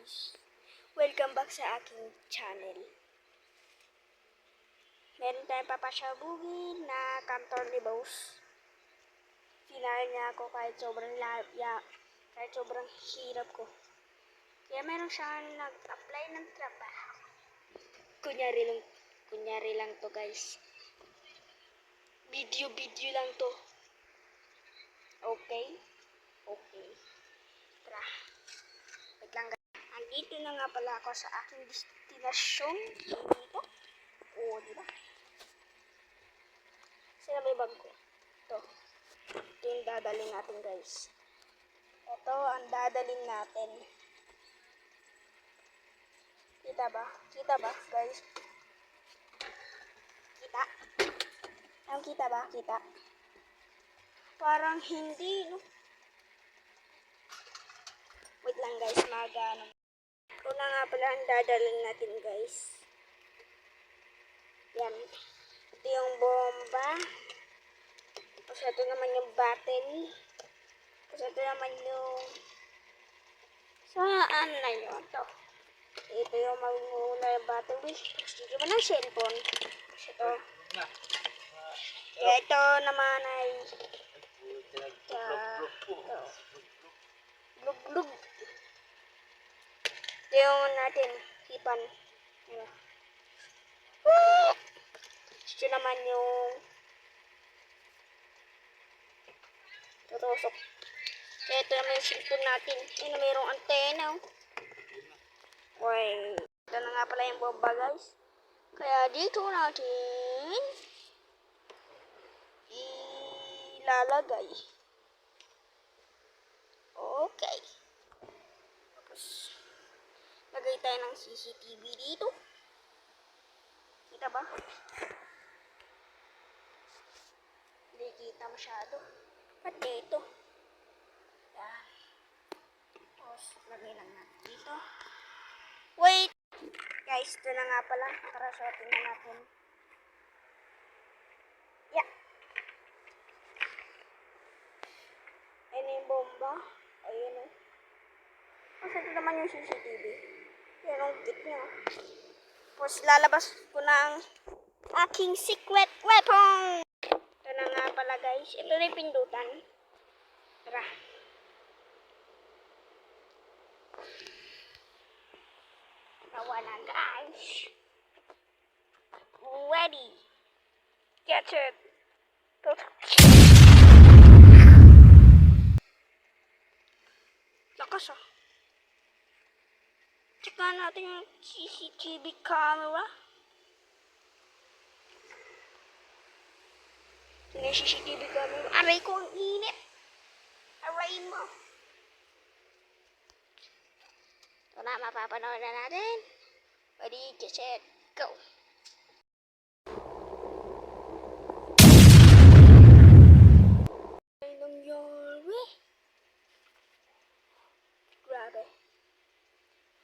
guys, welcome back sa aking channel. Meron tayong papasyabugin na kantor ni Boss. Pinahal niya ako kahit sobrang hirap ko. Kaya meron siyang nag-apply ng trabaho. Kunyari lang to guys. Video lang to. Okay? Tara. Wait lang guys. Andito na nga pala ako sa aking destinasyon. Dito. Oo, diba? Saan may bag ko? Ito. Ito yung dadalhin natin guys. Ito ang dadalhin natin. Kita ba? Kita ba guys? Kita? Ang kita ba? Kita? Parang hindi, no? Wait lang guys, magano. Ito na nga pala ang dadalhin natin guys. Yan. Ito yung bomba. Tapos ito naman yung battery. Tapos ito naman yung... Saan na yun? Ito. Ito yung magmuna yung battery. Tapos dito naman ang cellphone. Tapos ito. Kaya ito naman ay... Glug. Ito yung natin. Hipan. Diba? Ito naman yung... tutusok. Kaya ito naman yung cellphone natin. Ayun, mayroong antena. Uy. Ito na nga pala yung bomba guys. Kaya dito natin ilalagay. Okay. Tapos lagay tayo ng CCTV dito. Kita ba? Hindi kita masyado. At dito. Yan. Tapos lagay lang natin dito. Wait! Guys, ito na nga pala. Tara, suotin na natin. Yeah. Ayun yung bomba. Ayun o. Tapos ito naman yung CCTV. Yan ang kit niya. Tapos lalabas ko na ang aking secret weapon. Ito na nga pala guys. Ito na yung pindutan. Tara. Tawa na guys. Ready. Get it. Lakas ah. Tsaka natin yung CCTV camera. Ito na yung CCTV camera. Aray ko ang init. Aray mo. Ito na, mapapanood na natin. Ready, get set, go. Ay nangyari. Grabe.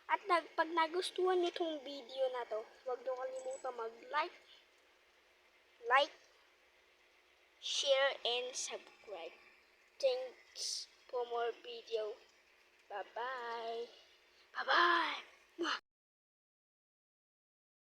At pag nagustuhan nyo itong video na to, huwag nyo kalimutan mag-like, share, and subscribe. Thanks for more video. Bye-bye. Bye-bye.